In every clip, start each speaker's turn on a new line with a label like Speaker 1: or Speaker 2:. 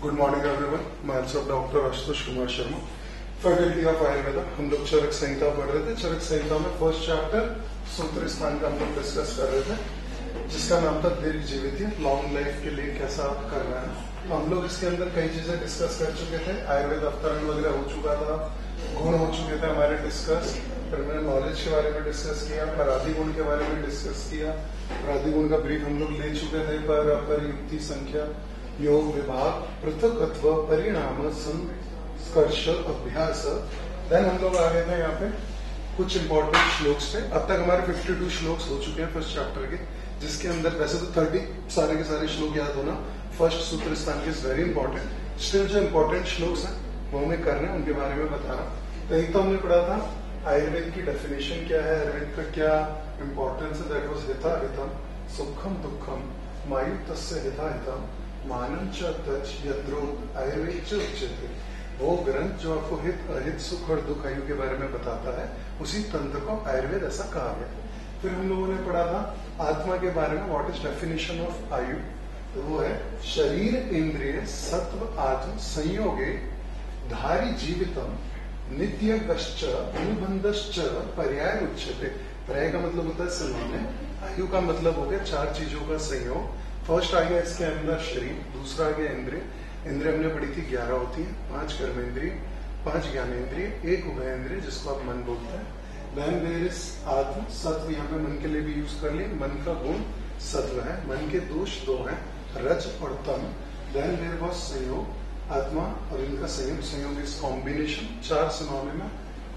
Speaker 1: Good morning everyone, मैं doctor Ashutosh Kumar Sharma, faculty of Ayurveda. हम लोग चरक संहिता पढ़ रहे थे। चरक संहिता में फर्स्ट चैप्टर सूत्र स्थान का हम लोग डिस्कस कर रहे थे, जिसका नाम था दीर्घ जीवित, लॉन्ग लाइफ के लिए कैसा करना है। तो हम लोग इसके अंदर कई चीजें डिस्कस कर चुके थे। आयुर्वेद अवतरण वगैरह हो चुका था, गुण हो चुके थे हमारे डिस्कस, फिर मैंने नॉलेज के बारे में डिस्कस किया, पराधि गुण के बारे में डिस्कस किया। पराधि गुण का ब्रीफ हम लोग ले चुके थे। पर युक्ति संख्या, योग विभाग, पृथकत्व, परिणाम, संस्कर्ष, अभ्यास। देन हम लोग आ गए थे यहाँ पे कुछ इंपॉर्टेंट श्लोक्स थे। अब तक हमारे 52 श्लोक्स हो चुके हैं फर्स्ट चैप्टर के, जिसके अंदर वैसे तो 30 सारे के सारे श्लोक याद होना फर्स्ट सूत्र स्थान के इज वेरी इंपॉर्टेंट। स्टिल जो इंपॉर्टेंट श्लोक्स हैं वो हमें करने, उनके बारे में बता रहा। तो एक तो हमने पढ़ा था आयुर्वेद की डेफिनेशन क्या है, आयुर्वेद का क्या इंपॉर्टेंस है। दैट वाज हिता हितम, सुखम दुखम, मायु तस्य हिता हितम, मानम च तच यद्रो आयुर्वेद च उच्यते। वो ग्रंथ जो आपको हित अहित, सुख और दुख आयु के बारे में बताता है, उसी तंत्र को आयुर्वेद ऐसा कहा गया। फिर हम लोगों ने पढ़ा था आत्मा के बारे में, व्हाट इज डेफिनेशन ऑफ आयु। तो वो है शरीर इंद्रिय सत्व आत्म संयोगे धारी जीवितम नित्य गश्च अनुबंधश्च पर्याय उच्यते। पर्याय का मतलब होता है संयोजन, आयु का मतलब हो गया चार चीजों का संयोग। फर्स्ट आ गया इसके अंदर शरीर, दूसरा आ गया इंद्रिय। इंद्रिय हमने पढ़ी थी 11 होती है, 5 कर्मेंद्रिय, 5 ज्ञानेन्द्रिय, 1 उभयेंद्रिय जिसको आप मन बोलते हैं। देन देयर इज आत्म, सत्व यहाँ पे मन के लिए भी यूज कर लिया। मन का गुण सत्व है, मन के दोष 2 हैं, रज और तम। देन देयर वाज संयोग, आत्मा और इनका संयोग, संयोग इज कॉम्बिनेशन, 4 सिनोनिम में,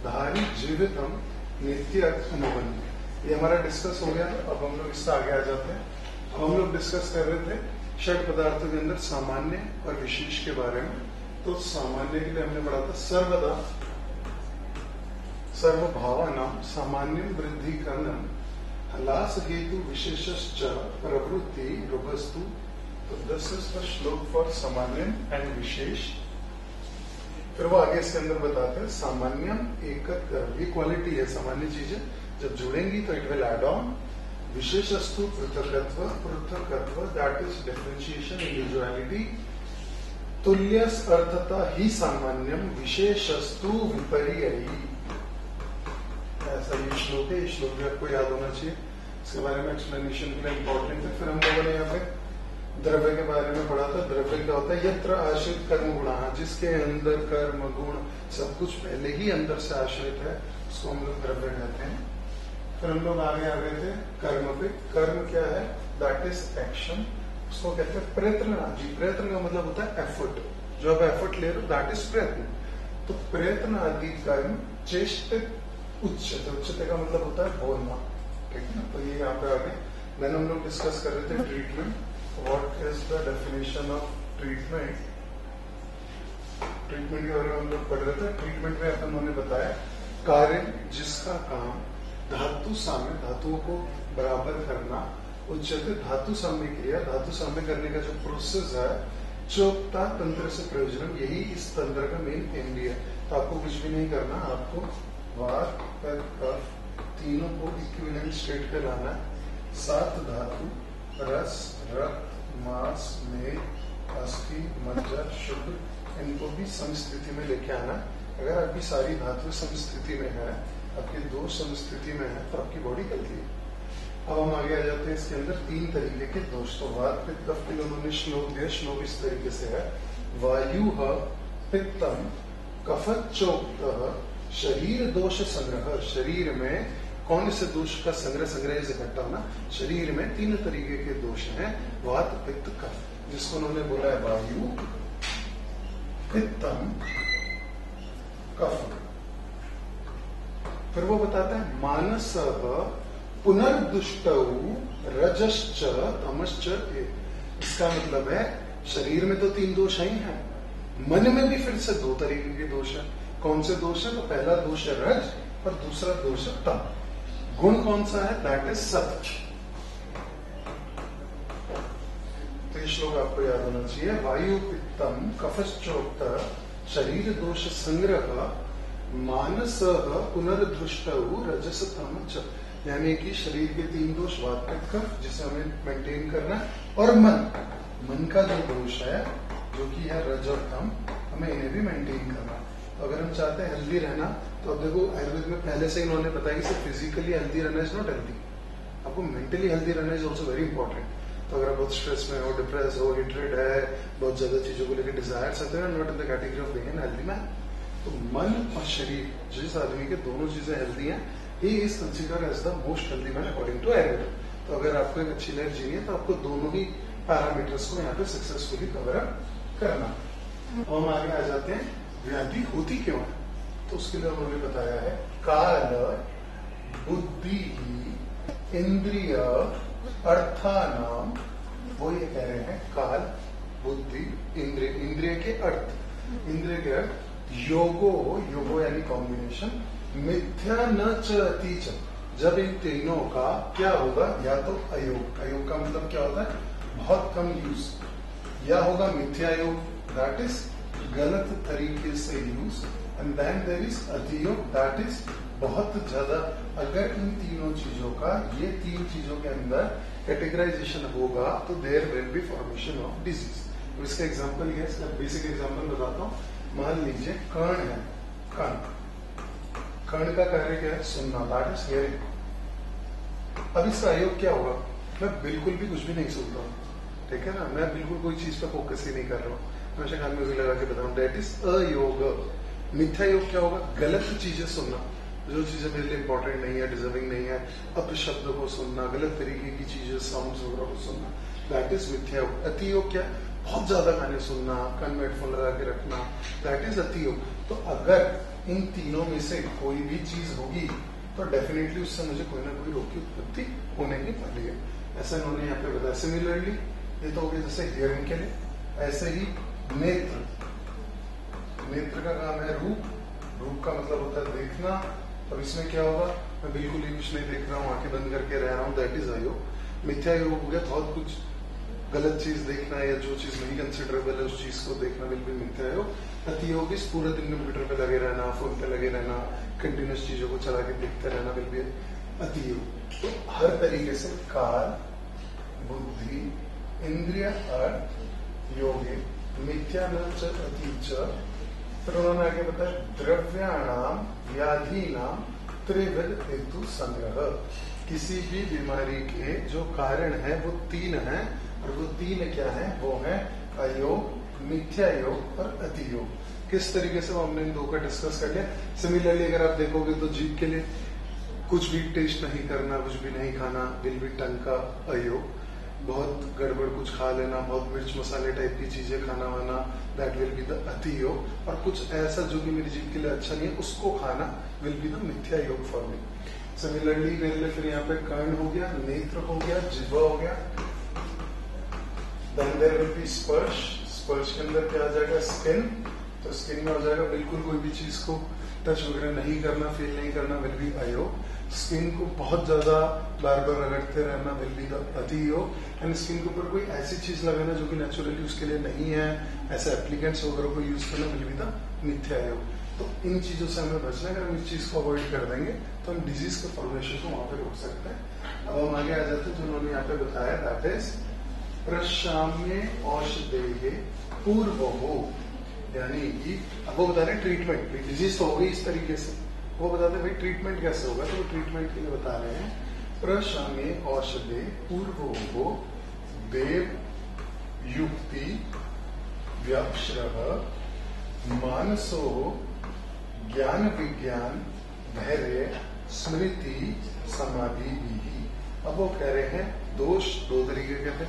Speaker 1: धारी जीवितम नित्य अनुबंध। ये हमारा डिस्कस हो गया। अब हम लोग इससे आगे आ जाते हैं। हम लोग डिस्कस कर रहे थे षड पदार्थों के अंदर सामान्य और विशेष के बारे में। तो सामान्य के लिए हमने पढ़ा था सर्वदा सर्वभावानां सामान्य वृद्धि करणम हलास हेतु विशेषश्च प्रवृत्ति रूपस्तु। तो दिस इज द श्लोक फॉर सामान्य एंड विशेष। फिर वो आगे इसके अंदर बताते हैं सामान्य एकत्र, ये क्वालिटी है, सामान्य चीजें जब जुड़ेंगी तो इट विल एड ऑन। विशेषस्तु पृथकत्व, पृथकत्व दैट इज डिफरेंशिएशन, इंडिविजुअलिटी। तुल्यस अर्थता ही सामान्यम, विशेषस्तु विपर्ययी। ऐसा ये श्लोक है, ये श्लोक भी आपको याद होना चाहिए। इसके बारे में एक्सप्लेनेशन के लिए इंपॉर्टेंट है। फिर हम लोगों ने यहाँ पे द्रव्य के बारे में पढ़ा था। द्रव्य क्या होता है, यत्र आश्रित कर्म गुण, जिसके अंदर कर्म गुण सब कुछ पहले ही अंदर से आश्रित है, उसको हम लोग द्रव्य कहते हैं। फिर हम लोग आगे आ गए थे कर्म पे। कर्म क्या है, दैट इज एक्शन, उसको कहते हैं प्रयत्न आदि। प्रयत्न का मतलब होता है एफर्ट, जो आप एफर्ट ले रहे हो दैट इज प्रयत्न। तो प्रयत्न आदि कर्म चेष्टित उच्चते, उच्चते का मतलब होता है बोलना, ठीक है ना। तो ये यहाँ पे आगे देन हम लोग डिस्कस कर रहे थे treatment. What is the definition of treatment. Treatment के बारे में हम लोग पढ़ रहे थे। ट्रीटमेंट में अपन उन्होंने बताया कार्य जिसका काम धातु साम्य, धातुओं को बराबर करना, उच्चते धातु साम्य क्रिया, धातु साम्य करने का जो प्रोसेस है, चोक्ता तंत्र से प्रयोजन, यही इस तंत्र का मेन एम भी है। तो आपको कुछ भी नहीं करना, आपको वात पित्त कफ तीनों को इक्विवेलेंट स्टेट पे लाना है। 7 धातु रस, रक्त, मांस, मेद, अस्थि, मज्जा, शुद्ध, इनको भी समस्थिति में लेके आना है। अगर आपकी सारी धातु समस्थिति में है, आपके दोष समस्थिति में है, तो आपकी बॉडी हेल्थी है। अब हम आगे आ जाते हैं। इसके अंदर 3 तरीके के दोष, तो वात पित्त कफ के लिए उन्होंने श्लोक दिया। श्लोक इस तरीके से है, वायु पित्तम कफच्चोक्त शरीर दोष संग्रह। शरीर में कौन से दोष का संग्रह, संग्रह से इकट्ठा होना। शरीर में 3 तरीके के दोष हैं, वात पित्त कफ, जिसको उन्होंने बोला है वायु पित्तम कफ। फिर वो बताता है मानस पुनर्दुष्ट रजश्च तमश्च। इसका मतलब है शरीर में तो 3 दोष ही हैं, मन में भी फिर से 2 तरीके के दोष है। कौन से दोष है, तो पहला दोष है रज और दूसरा दोष है तम। गुण कौन सा है, दैट इज सत्व। तो ये श्लोक आपको याद होना चाहिए। वायु पित्तम कफश्चोक्त शरीर दोष संग्रह मानस पुनर्दृष्ट रजस तम, यानी कि शरीर के 3 दोष, वात पित्त कफ जिसे हमें मेंटेन करना है, और मन, मन का जो दोष है जो कि है रज और तम, हमें इन्हें भी मेंटेन करना। तो अगर हम चाहते हैं हेल्दी रहना, तो अब देखो आयुर्वेद में पहले से इन्होंने बताया कि सिर्फ फिजिकली हेल्दी रहना इज नॉट हेल्दी, आपको मेंटली हेल्दी रहना इज ऑल्सो वेरी इंपॉर्टेंट। तो अगर आप बहुत स्ट्रेस में हो, डिप्रेस हो, हिटरेड है, बहुत ज्यादा चीजों को लेकर डिजायर्स आते हैं, not in the category of being an healthy man. तो मन और शरीर, जिस आदमी के दोनों चीजें हेल्दी हैं, he is considered as the most healthy man according to Ayurveda. तो अगर आपको एक अच्छी लाइफ जीनी है, तो आपको दोनों ही पैरामीटर्स को यहाँ पे सक्सेसफुली कवर अप करना। अब हम आगे आ जाते हैं, व्याधि होती क्यों है। तो उसके लिए उन्होंने बताया है काल बुद्धि इंद्रिय अर्थानाम, वो ये कह रहे हैं काल बुद्धि इंद्रिय, इंद्रिय के अर्थ, इंद्रिय के अर्थ, योगो यानी कॉम्बिनेशन, मिथ्या न च अति च, जब इन तीनों का क्या होगा, या तो अयोग, अयोग का मतलब क्या होता है, बहुत कम यूज, या होगा मिथ्या योग, दैट इज गलत तरीके से use, and then there is अतियोग, दैट इज बहुत ज्यादा। अगर इन तीनों चीजों का, ये तीन चीजों के अंदर कैटेगराइजेशन होगा, तो there will be formation of disease. तो इसका एग्जांपल क्या है, इसका बेसिक एग्जांपल बताता हूँ। मान लीजिए कर्ण है, कर्ण का कार्य क्या है, सुनना, दैट इज हियरिंग। अब इसका अयोग क्या होगा, मैं बिल्कुल भी कुछ भी नहीं सुन रहा हूँ, ठीक है ना, मैं बिल्कुल कोई चीज पर फोकस ही नहीं कर रहा हूँ, हमेशा कान में लगा के बताऊं, दैट इज अयोग। मिथ्या योग क्या होगा, गलत चीजें सुनना, जो चीजें मेरे लिए इंपॉर्टेंट नहीं है, डिजर्विंग नहीं है, अपशब्द को सुनना, गलत तरीके की चीजें, साउंड्स वगैरह को सुनना, दैट इज मिथ्या योग। अति योग क्या, बहुत ज्यादा गाने सुनना, कान में हेडफोन लगा के रखना, दैट इज अति योग। तो अगर इन तीनों में से कोई भी चीज होगी, तो डेफिनेटली उससे मुझे कोई ना कोई रोग की उत्पत्ति होने की वाली है, ऐसा इन्होंने यहाँ पे बताया। सिमिलरली ये तो हो गया जैसे हियरिंग के लिए, ऐसे ही नेत्र, नेत्र का काम है रूप, रूप का मतलब होता है देखना। अब इसमें क्या होगा, मैं बिल्कुल ही कुछ नहीं देख रहा हूँ, आंखें बंद करके रह रहा हूँ, दैट इज अयोग। मिथ्या योग हो गया, बहुत कुछ गलत चीज देखना, या जो चीज नहीं कंसिडरेबल है उस चीज को देखना, बिल्कुल मिथ्या योग। अति योग इस पूरे दिन कंप्यूटर पे लगे रहना, फोन पे लगे रहना, कंटिन्यूस चीजों को चला के देखते रहना, बिल्कुल अति योग। तो हर तरीके से काल बुद्धि इंद्रिय अर्थ योगे मिथ्या न च अति च। फिर उन्होंने आगे बताया द्रव्याणाम व्याधि नाम त्रिविध हेतु संग्रह, किसी भी बीमारी के जो कारण है वो तीन है, और वो तीन क्या है, वो है अयोग, मिथ्या योग और अति योग। किस तरीके से वो हमने इन दो का डिस्कस कर लिया। सिमिलरली अगर आप देखोगे तो जीभ के लिए कुछ भी टेस्ट नहीं करना, कुछ भी नहीं खाना, विल बी टंग का अयोग। बहुत गड़बड़ कुछ खा लेना, बहुत मिर्च मसाले टाइप की चीजें खाना वाना, दैट विल बी द अति योग। और कुछ ऐसा जो कि मेरी जीभ के लिए अच्छा नहीं है, उसको खाना विल बी द मिथ्या योग फॉर मी। सिमिलरली मेरे लिए फिर यहाँ पे कर्ण हो गया, नेत्र हो गया, जिह्वा हो गया, देन देयर विल बी स्पर्श, स्पर्श के अंदर क्या आ जाएगा, स्किन, तो स्किन में हो जाएगा बिल्कुल कोई भी चीज को टच वगैरह नहीं करना, फील नहीं करना, विल बी अयोग। स्किन को बहुत ज्यादा बार बार रगड़ते रहना, विल बी द अति योग। एंड स्किन के ऊपर कोई ऐसी चीज लगाना जो कि नेचुरली उसके लिए नहीं है, ऐसे एप्लीकेंट्स वगैरह को यूज करना, विल बी द मिथ्या योग। तो इन चीजों से हमें बचना है, अगर हम इस चीज को अवॉइड कर देंगे तो हम डिजीज के फॉर्मेशन को वहां पे रोक सकते हैं। अब हम आगे आ जाते हैं, जो उन्होंने यहाँ पे बताया, दैट इज प्रशाम्य औषधेय पूर्व हो, यानी कि अब वो बता रहे हैं ट्रीटमेंट, डिजीज तो हो गई इस तरीके से, वो बताते हैं भाई ट्रीटमेंट कैसे होगा, तो वो ट्रीटमेंट के लिए बता रहे हैं प्रशाम्य औषधे पूर्व हो देव युक्ति व्यक्षरः मानसो ज्ञान विज्ञान धैर्य स्मृति समाधि भी। अब वो कह रहे हैं दोष दो तरीके के थे,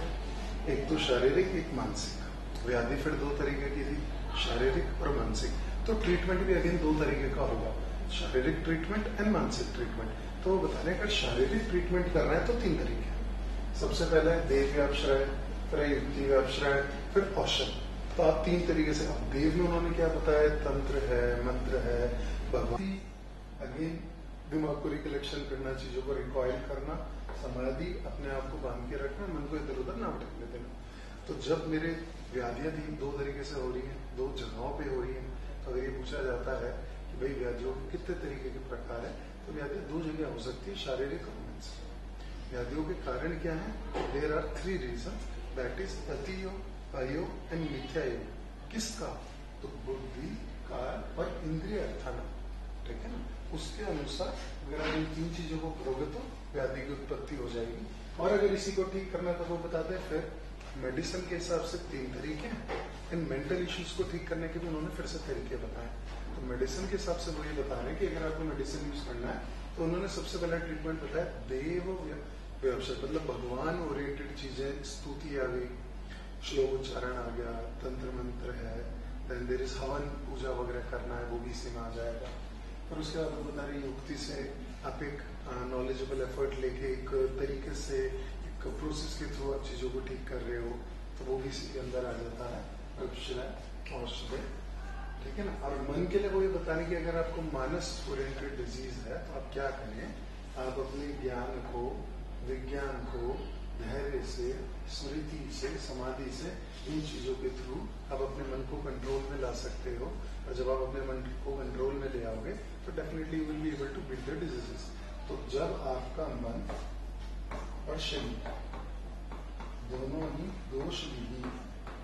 Speaker 1: एक तो शारीरिक एक मानसिक। व्याधि फिर दो तरीके की थी, शारीरिक और मानसिक। तो ट्रीटमेंट भी अगेन दो तरीके का होगा, शारीरिक ट्रीटमेंट एंड मानसिक ट्रीटमेंट। तो वो बता रहे हैं अगर शारीरिक ट्रीटमेंट कर रहे हैं तो तीन तरीके हैं। सबसे पहले है देव व्यापश्रय, फिर युक्ति व्यापश्रय, फिर औषध। तो आप तीन तरीके से, देव में उन्होंने क्या बताया, तंत्र है, मंत्र है, भगवती, अगेन दिमाग को रिकलेक्शन करना, चीजों को रिकॉइल करना, समाधि, अपने आप को बांध के रखना, मन को इधर उधर ना भटकने देना। तो जब मेरे व्याधियां दो तरीके से हो रही हैं, दो जगहों पे हो रही हैं, तो अगर ये पूछा जाता है कि भाई व्याधियों के कितने तरीके के प्रकार है, तो व्याधियां दो जगह हो सकती है, शारीरिक और मानसिक। व्याधियों के कारण क्या है, there are 3 reason, that is अति योग, अयोग एंड मिथ्या योग किसका? तो बुद्धि, काल और इंद्रिय अर्थान, ठीक है ना। उसके अनुसार अगर आप इन 3 चीजों को करोगे तो व्याधि की उत्पत्ति हो जाएगी। और अगर इसी को ठीक करना तो वो बताते हैं फिर मेडिसिन के हिसाब से 3 तरीके हैं। इन मेंटल इश्यूज को ठीक करने के भी उन्होंने फिर से तरीके बताए। तो मेडिसिन के हिसाब से वो ये बता रहे हैं कि अगर आपको मेडिसिन यूज करना है तो उन्होंने सबसे पहला ट्रीटमेंट बताया देव व्यवसाय, मतलब भगवान ओरिएंटेड चीजें, स्तुति आ गई, श्लोक उच्चारण आ गया, तंत्र मंत्र है, देन देयर इज हवन, पूजा वगैरह करना है, वो भी इसी में आ जाएगा। और उसके बाद वो बता रही युक्ति से आप एक नॉलेजेबल एफर्ट लेके एक तरीके से एक प्रोसेस के थ्रू आप चीजों को ठीक कर रहे हो, तो वो भी इसी के अंदर आ जाता है औषधि, ठीक है ना। और मन के लिए वो ये बताने की अगर आपको मानस ओरिएंटेड डिजीज है तो आप क्या करें, आप अपने ज्ञान को, विज्ञान को धैर्य से, स्मृति से, समाधि से, इन चीजों के थ्रू आप अपने मन को कंट्रोल में ला सकते हो। और जब आप अपने मन को कंट्रोल में ले आओगे तो definitely you will be able to beat the diseases. तो जब आपका मन और शरीर दोनों ही दोष विहीन,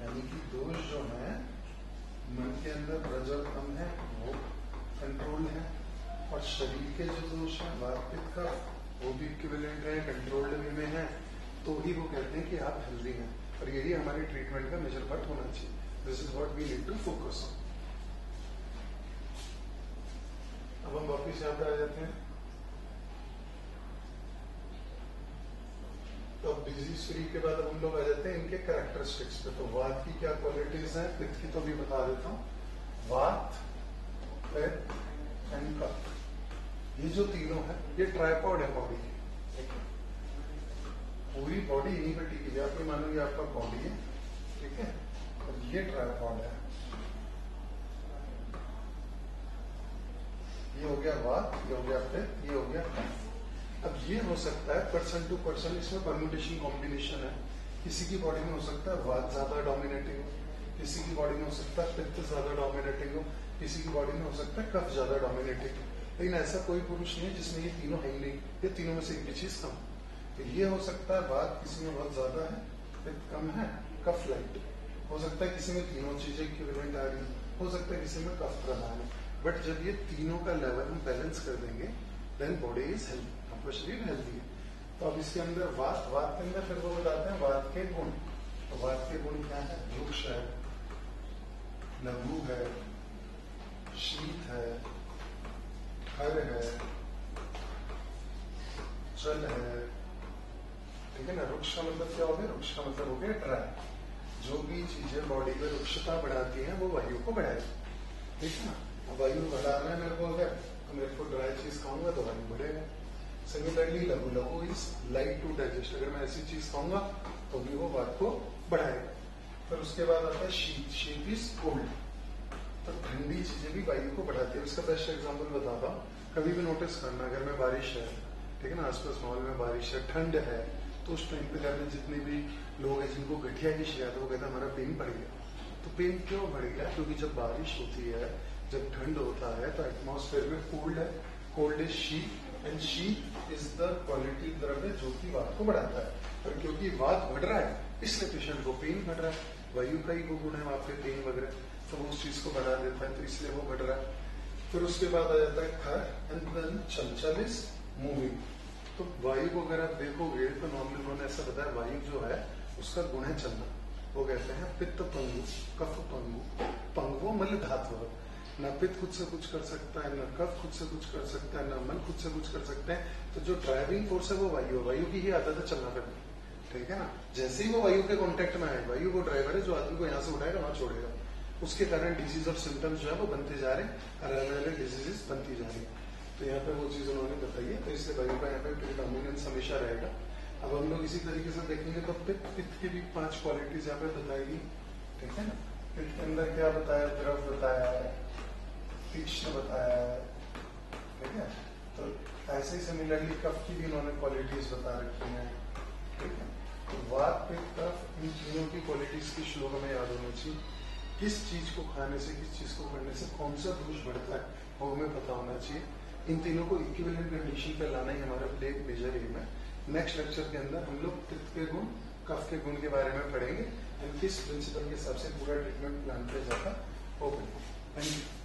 Speaker 1: यानी कि दोष जो है मन के अंदर रजो तम है वो कंट्रोल है, और शरीर के जो दोष है वात पित्त का वो भी इक्विवेलेंट है, कंट्रोल्ड वे में है, तो ही वो कहते हैं कि आप हेल्दी हैं। और यही हमारे ट्रीटमेंट का मेजर पार्ट होना चाहिए। This is what we need to focus on. अब हम वापिस यहाँ पे आ जाते हैं। तो अब डिजीज फ्री के बाद अब हम लोग आ जाते हैं इनके कैरेक्टरिस्टिक्स पे। तो वात की क्या क्वालिटीज हैं, पित्त की तो भी बता देता हूँ। वात, पित्त एंड कफ, ये जो तीनों है ये ट्राइपॉड है बॉडी की, ठीक है। पूरी बॉडी इन्हीं पर टिकी है। आप मानो ये आपका बॉडी है, ठीक है, और ये ट्राइपॉड है। ये हो गया वात, ये हो गया पित्त, ये हो गया कफ। अब ये हो सकता है पर्सन टू पर्सन, इसमें परम्यूटेशन कॉम्बिनेशन है। किसी की बॉडी में हो सकता है वात ज्यादा डोमिनेटिंग हो, किसी की बॉडी में हो सकता है पित्त ज्यादा डोमिनेटिंग हो, किसी की बॉडी में हो सकता है कफ ज्यादा डोमिनेटिंग हो। लेकिन ऐसा कोई पुरुष नहीं है जिसमें ये तीनों है ही नहीं, ये तीनों में से एक भी चीज कम। तो ये हो सकता है वात किसी में बहुत ज्यादा है, पित्त कम है, कफ लाइट हो सकता है, किसी में तीनों चीजें इक्विवेलेंट आ रही हो सकता है, किसी में कफ प्रधान है। बट जब ये तीनों का लेवल हम बैलेंस कर देंगे देन बॉडी इज हेल्दी, आपका शरीर हेल्दी है। तो अब इसके अंदर वात के अंदर फिर वो बताते हैं वात के गुण। तो वात के गुण क्या है? रुक्ष है, लघु है, शीत है, खर है, चल है, ठीक है ना। रुक्ष का मतलब क्या हो गया? रुक्ष का मतलब हो गया ड्राई। जो भी चीजें बॉडी में रुक्षता बढ़ाती हैं वो वायु को बढ़ाएगी, ठीक है ना। वायु बढ़ाना है मेरे को, अगर तो मेरे को ड्राई चीज खाऊंगा तो वायु बढ़ेगा। सिमिलरली लघु, लघु इज लाइट टू डाइजेस्ट, अगर मैं ऐसी चीज खाऊंगा तो भी वो बात को बढ़ाएगा। फिर उसके बाद आता है शीत, शीत इज कोल्ड, तो ठंडी चीजें भी वायु को बढ़ाती है। इसका बेस्ट एग्जाम्पल बताता हूँ, कभी भी नोटिस करना, अगर मैं बारिश है, ठीक है ना, आसपास माहौल में बारिश है, ठंड है, तो उस टाइम पे घर में जितने भी लोग हैं जिनको गठिया की शिकायत है वो कहते हैं हमारा पेन बढ़ गया। तो पेन क्यों बढ़ गया? क्योंकि जब बारिश होती है, जब ठंड होता है तो एटमॉस्फेयर में कोल्ड है, कोल्ड इज शीत एंड शीत इज द क्वालिटी द्रव्य जो कि वात को बढ़ाता है। और क्योंकि वात बढ़ रहा है इसलिए पेशेंट को पेन बढ़ रहा है। वायु का ही वो गुण है वहां पे पेन वगैरह, तो वो उस चीज को बढ़ा देता है, तो इसलिए वो बढ़ रहा है। फिर उसके बाद आ जाता है खर and then Chanchal is moving. तो वायु को अगर आप देखोगे तो नॉर्मली उन्होंने ऐसा बताया वायु जो है उसका गुण है चलना। वो कहते हैं पित्त पंगु, कफ पंगु, पंगु मल धातु। न पित्त खुद से कुछ कर सकता है, न कफ खुद से कुछ कर सकता है, न मन खुद से कुछ कर सकते हैं। तो जो ड्राइविंग फोर्स है वो वायु है, वायु की ही आदत है चलना फिरना, ठीक है ना। जैसे ही वो वायु के कॉन्टेक्ट में आए, वायु वो ड्राइवर है जो आदमी को यहाँ से उठाएगा वहां छोड़ेगा। उसके कारण डिजीज ऑफ सिम्टम्स जो है वो बनते जा रहे हैं, अलग अलग डिजीजेस बनती जा रही है। तो यहाँ पे वो चीज उन्होंने बताई है, तो इसलिए वायु का यहाँ पे प्रिडोमिनेंस हमेशा रहेगा। अब हम लोग इसी तरीके से देखेंगे तो पित्त की भी 5 क्वालिटीज यहाँ पे बताएगी, ठीक है ना। पित्त के अंदर क्या बताया? द्रव बताया है, तीक्ष्ण बताया है, ठीक है। तो ऐसे ही सिमिलरली कफ की भी उन्होंने क्वालिटीज बता रखी है, ठीक है। तो वात, पित्त, कफ, इन तीनों की क्वालिटीज की श्लोक में याद होना चाहिए। किस चीज को खाने से, किस चीज को करने से कौन सा दोष बढ़ता है वो हमें पता होना चाहिए। इन तीनों को इक्विवेलेंट कंडीशन पे लाना ही हमारा प्ले मेजर एम है। नेक्स्ट लेक्चर के अंदर हम लोग पित्त के गुण, कफ के गुण के बारे में पढ़ेंगे। एंड किस प्रिंसिपल के हिसाब से पूरा ट्रीटमेंट प्लान किया जाता है। Okay, thank you.